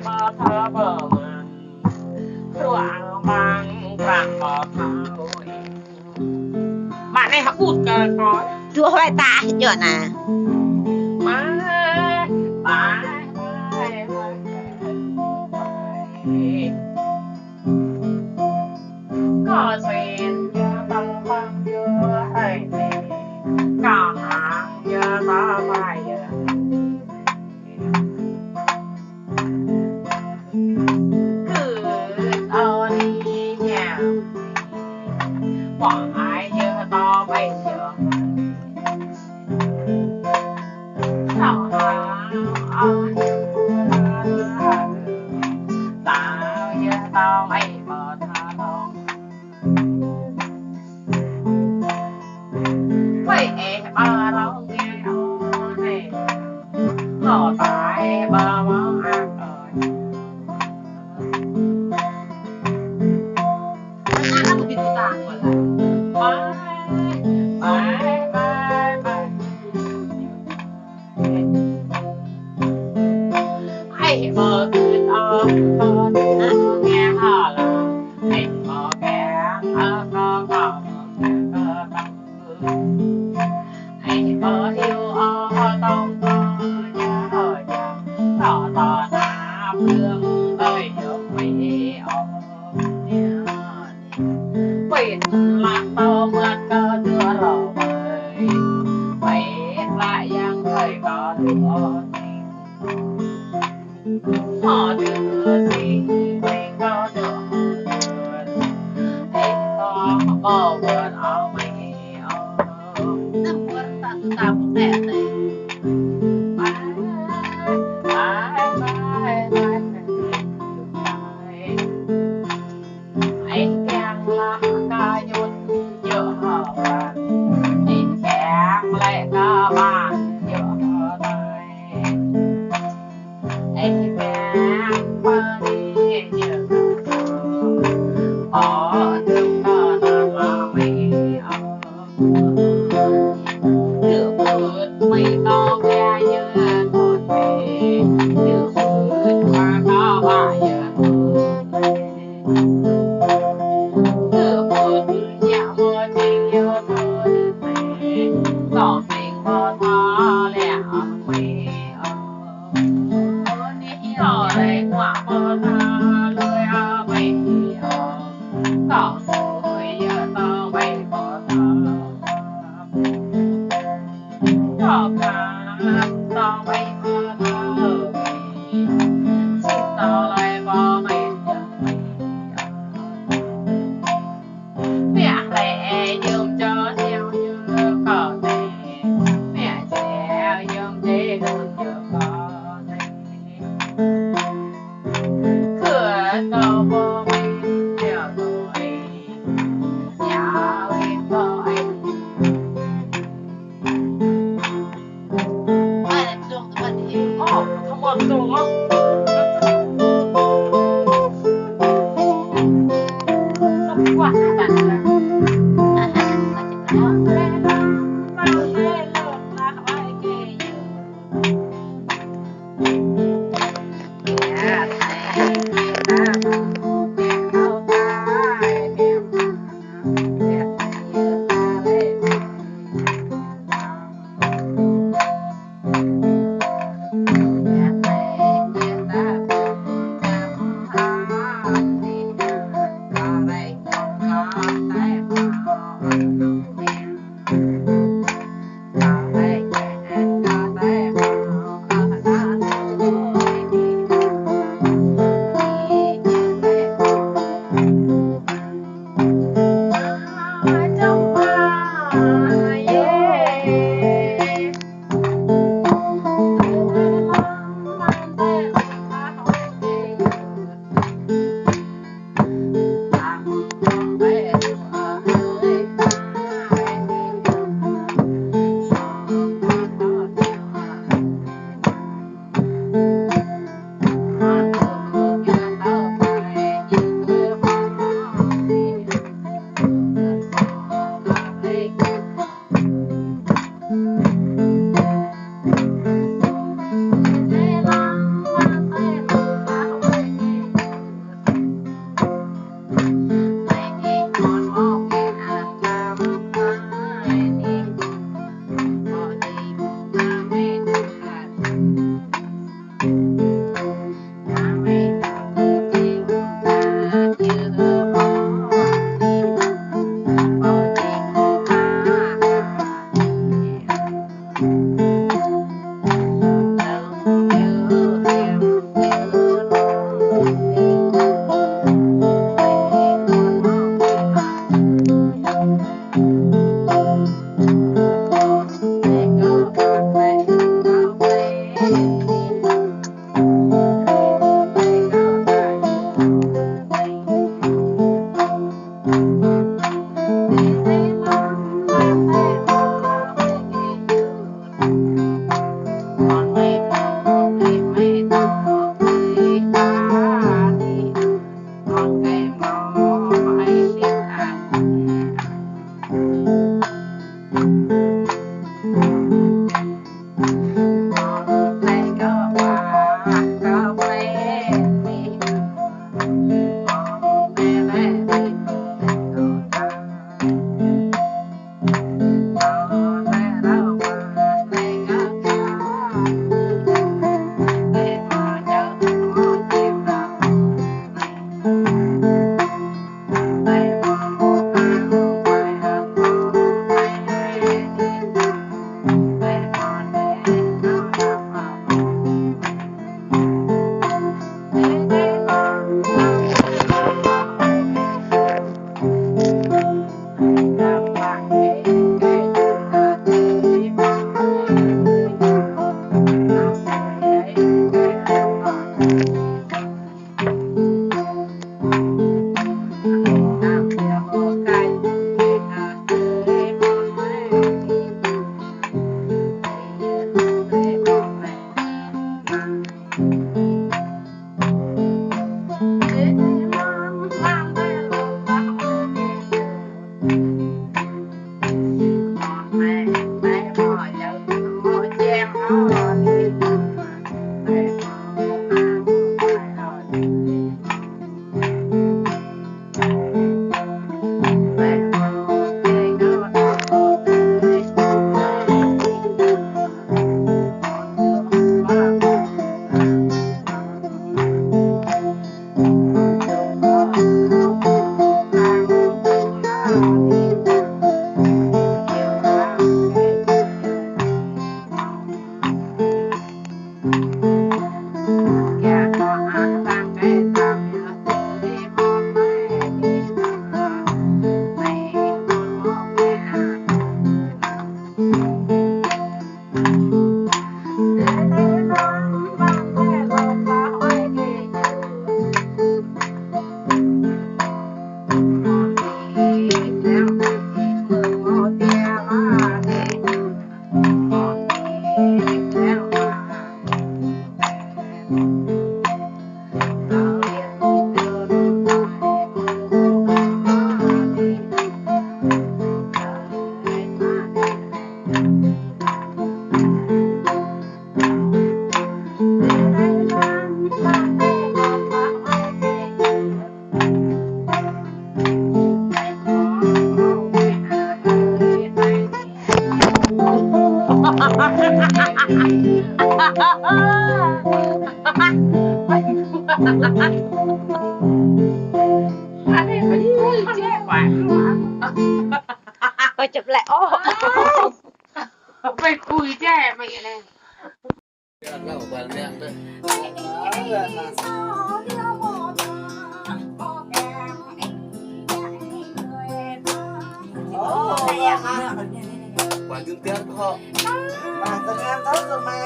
mà thơ bờ mình ruộng bằng rạng bờ thao bạn này học bụt cờ có chúa lại ta chưa nè má bye có duyên nhớ tâm băng nhớ hay có hàng nhớ ta phải cứ ở đi nhà bỏ ai nhớ to bây giờ sao hàng tao nhớ tao mày bờ tha lòng vậy bà đâu nghe này họ tại bà mong ăn rồi ăn nó bị tụt tàn rồi bye bye bye ai mơ cứ to nghe họ là ai mơ kẻ có ai mơ yêu tông nhớ tỏ tỏ na phương đời được quý quỷ lạc tao mượt cơ đưa rầu bời quay lại giang thời có đưa họ đưa gì mình có được em có bầu vượt ở mấy năm vượt ta tự tạo một đẹp này anh càng là ca nhốt nhớ bạn anh càng lại ca bạn nhớ tay anh càng qua đi nhớ ở thương ta là mày được vượt mây to ga như con về được vượt qua có ba giờ được vượt nhà mơ tình yêu thôi mày có tình mơ tha lẽ mày có lấy quả mơ tha lơi mày có rồi tao mày bỏ tha có cả tao mày bỏ tha xin tao lại bỏ mày mày mẹ lẽ dùm cho theo như có thể mẹ sẽ dùm để hơn như có thể cửa tao bỏ mày theo rồi nhà lên có anh không còn dùng không nó quả bạn là Ôi chụp lại ô. ไปคุยแจ้ไม่อะไร เล่าบ้านเรื่องด้วย quả dương tiếng họ bà tụi em tốt rồi mày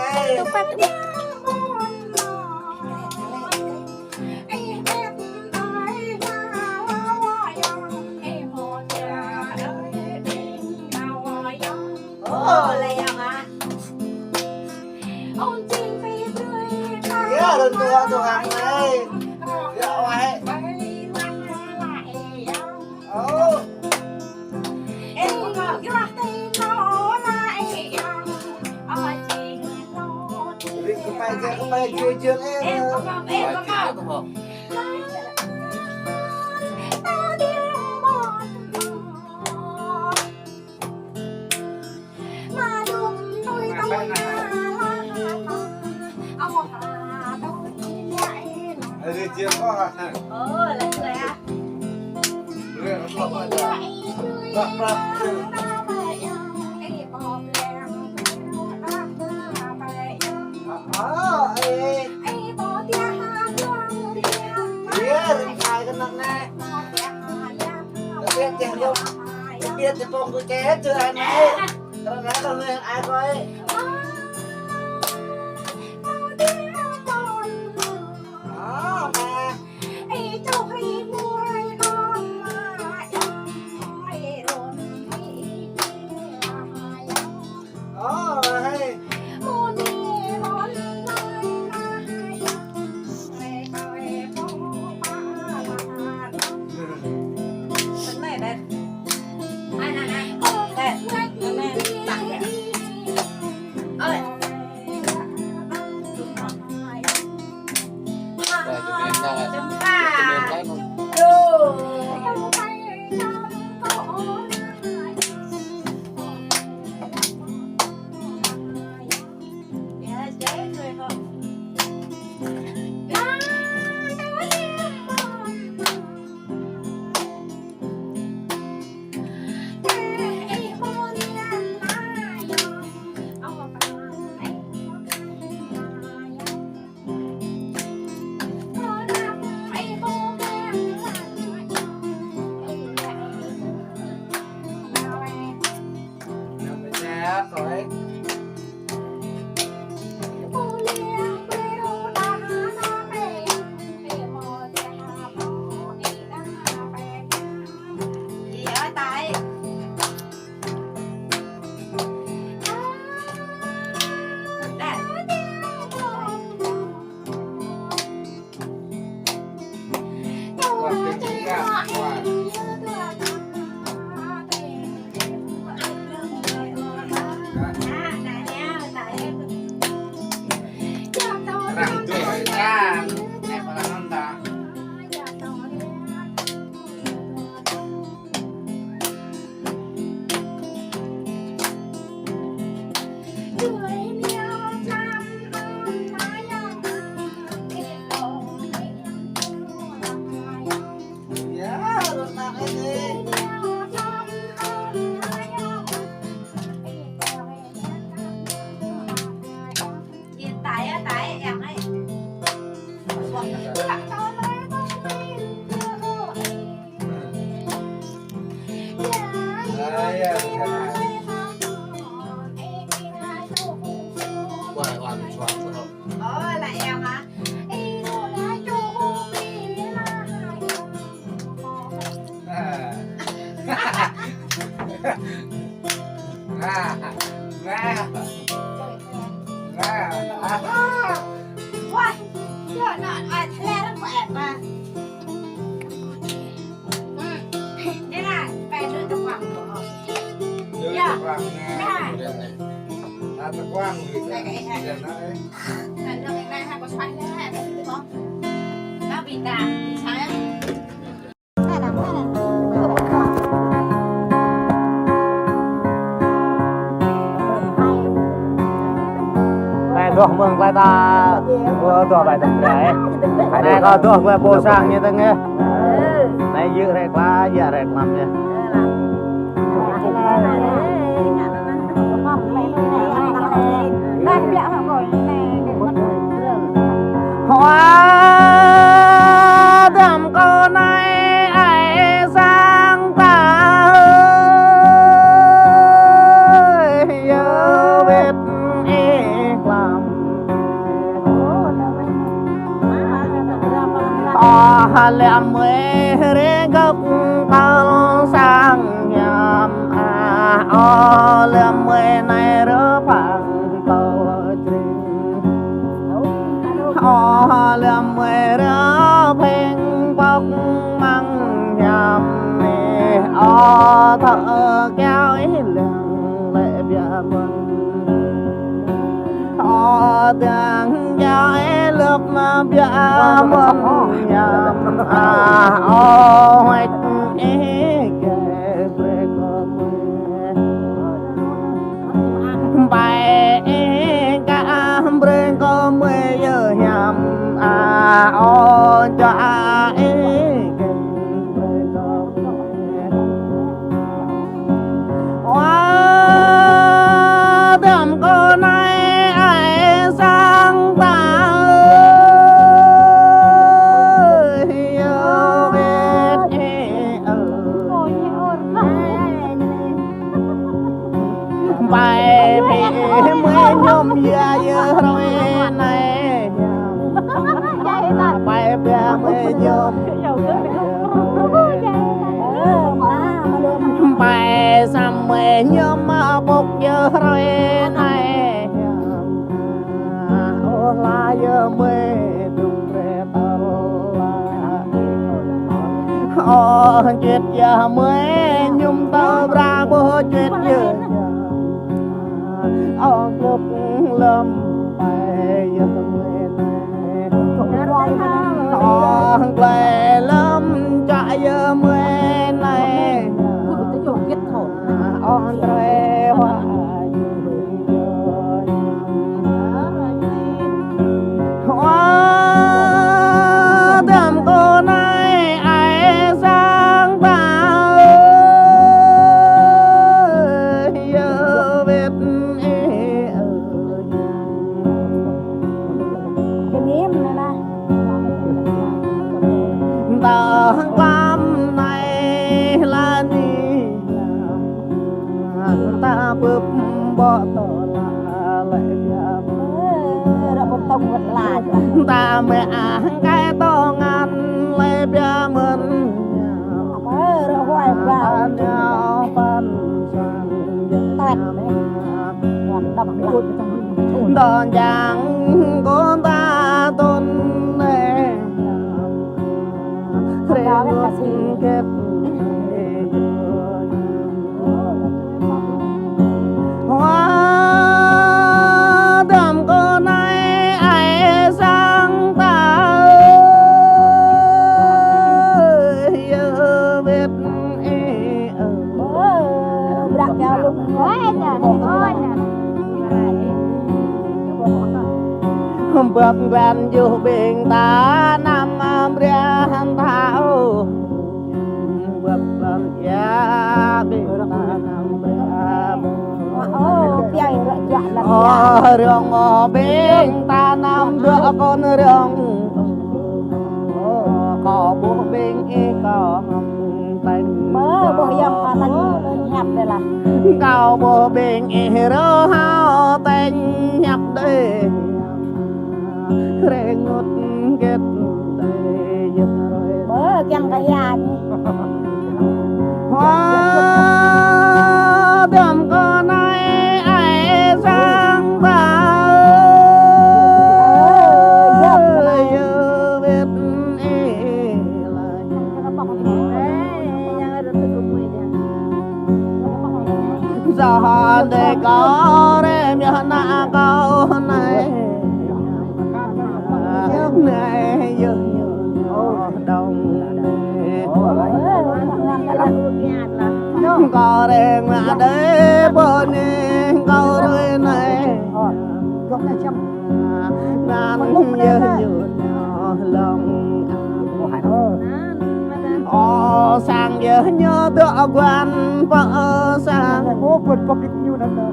đừng tua tụi hàng này rượu ấy Không phải chơi trường em quả tiếng họ đi chiếm có hả? Là người à? Người nó có bao giờ? Gặp gặp biết thì con cứ ché chưa ai này tao nói tao nghe ai coi đó mà đó hay Quả hoàn xoắn của họ. Là em hả? Ôi, giờ nọ ai thế nó khỏe mà. Đây là về đưa tập quảng của họ. Tập quang thì Đây cái này. Là nó cái này hay có xoay thế này đúng không? Nó bị đạp, sáng á. này thuộc mừng vai ta vừa thuộc bài tập đấy này có thuộc về bộ sang như thế nghe này dự rệt quá giờ rệt lắm nha hoa đầm cô này ai sang ta ơi giờ biết làm lẹm mê rê gốc cao sang nhằm lẹm mê này rỡ phẳng tàu trình lẹm mê rỡ phênh bốc măng nhằm nê thợ kéo ý lẹng lệ bia mừng tiếng gió lúc mà bia mừng nhằm hoạch ý kề bê có mê bài ý cả bê có mê giờ nhằm cho ý kề bê có mê hoa đầm cô này ai sang ta bài phê mới nhôm giờ rồi này bài phê mới nhôm bài xăm mới nhôm bốc giờ rồi này ô la giờ mới đúng rê tao ô chuyện giờ mới nhung tao ra bố chuyện giờ lúc lâm bài giờ mới này lệ lâm chạy giờ mới này Andre hoa hoa đầm cô này ai sang ta giờ biết ta cam này là đi ta bướp bỏ tỏ là lại ta mẹ cái to ngăn lê bia mừng nhau phân đòn giang con ta tôn nè kết hoa đầm cô này ai sang ta giờ biết bước quen dù bình ta nằm riêng thảo bước quen giá bình ta nằm riêng rong bên ta nằm đứa con riêng cao bồ bình rơ hao tên nhập đây rê ngút kết đây giật rồi bơ kem cái nhà hoa đầm con này ai sang ta giờ để có đêm giờ na câu này này giờ đông có đêm là để bên câu rồi này nan giờ lòng sang giờ nhớ tựa quan vợ sang Ô quần có kịch nhưนั้นเลย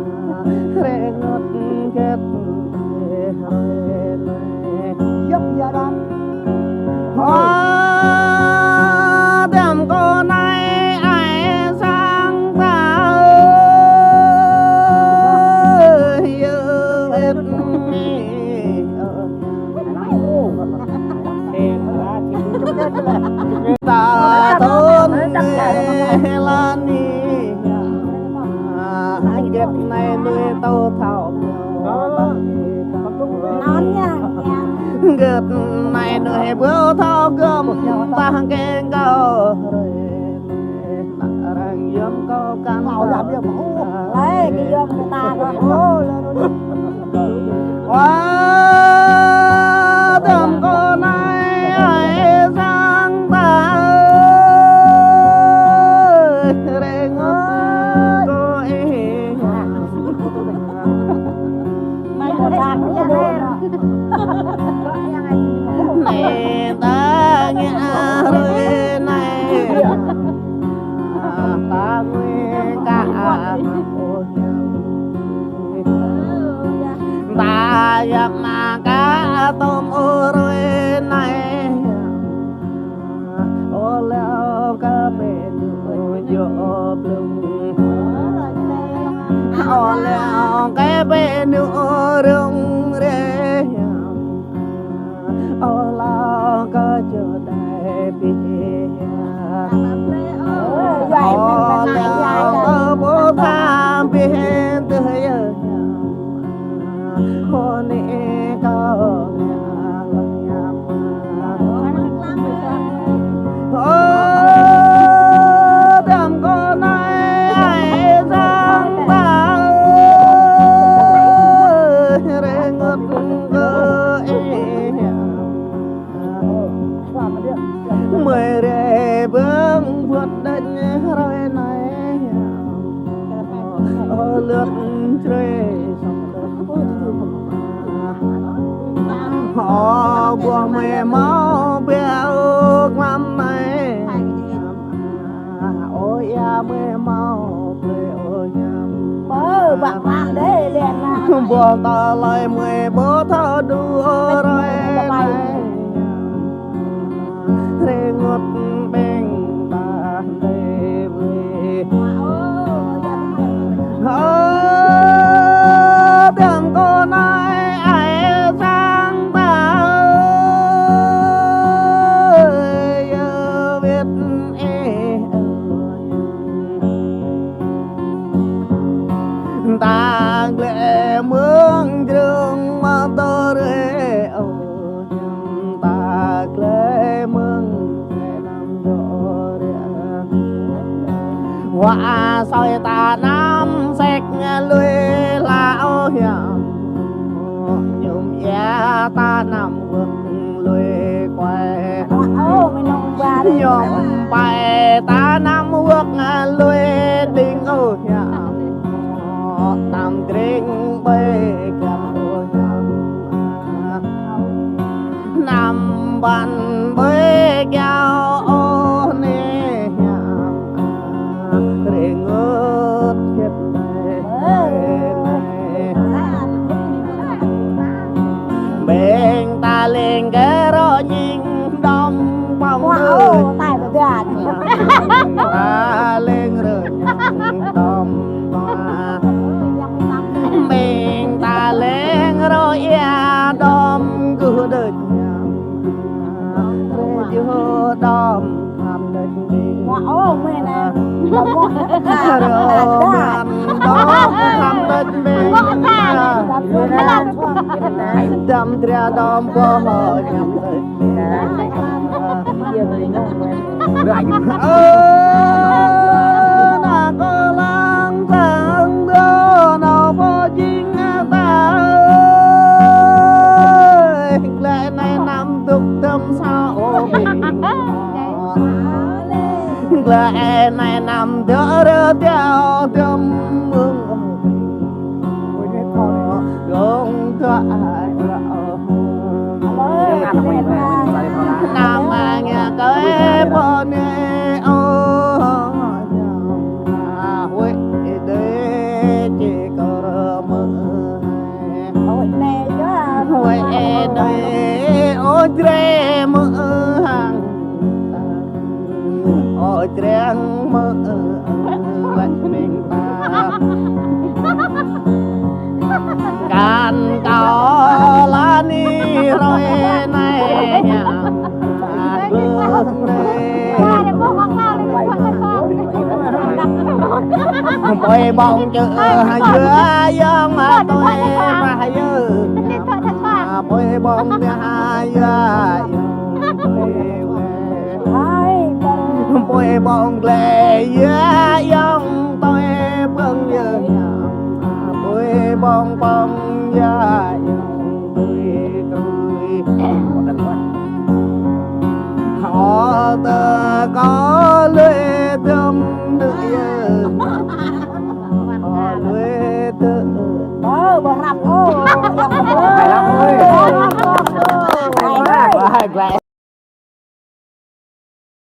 rê ngất kết Dấp gia đăng đêm cô này ai sang ta yêu biết ta thôn là ni ghép này nuôi tàu thảo nón nha ghép này nuôi bướu thao gom ta kê cao rằng yếm cao can Màu làm gì mẫu đấy đi vô người ta rồi đêm cô này ai sang ta rê ngất cô ấy mày có làm gì đây này ta nghe rồi này ta nguyên cả ta gặp mà cá tôm ô rồi này ô leo cá bên vô lưng ô leo cái bên ô rung rê ô lao có chờ đại bia ô leo có bố tham bên từ giờ ô nè có đêm cô này ai sang ta rê ngất cơ mười rê bước vượt đánh rồi này lướt trời họ của mẹ máu béo ngắm này ôi ya mẹ máu béo nhắm bơ bạn bạn đấy liền là buồn ta lại mười bố thơ đua rồi này rê ngất bên bàn đây về đêm cô này ai sang ta biết ta lệ mương trường mà tôi rê ta lệ mương làm rõ hoa soi ta nam sạch lùi lão hiểm nhung ya ta nằm vực lùi quay mày nông ba đấy nhung bài ta nằm vực lùi đinh ô hiểm nằm kinh bê kẹp ô hiểm nằm bàn bê kéo ô nê rê ngớt kết bên ta lên cái rõ nhìn đông bóng người tài của tiền ta lên rồi nhang đông chưa đom tham định đi ngọ ô mẹ nè ngọ rồi man đó tham định đi đâm tre đom có họ nhắm na có lang thang đó nào có chính ta ơi lại này nằm tục tâm sao mình lại này nằm đỡ theo tâm mừng không thoại nam nhà cái bọn ô huệ để chỉ có mơ ôi nè chứ huệ để ô tre mơ hàng ô tre mơ lại mình ta can cao lá ni rồi này nhà tôi bông chữ giữa dân tôi phải dư tôi bông hai tôi bông lệ giữa dân tôi bông dư tôi bông bông gia họ tờ có lưỡi tâm nữ họ lưỡi tự bỏ rập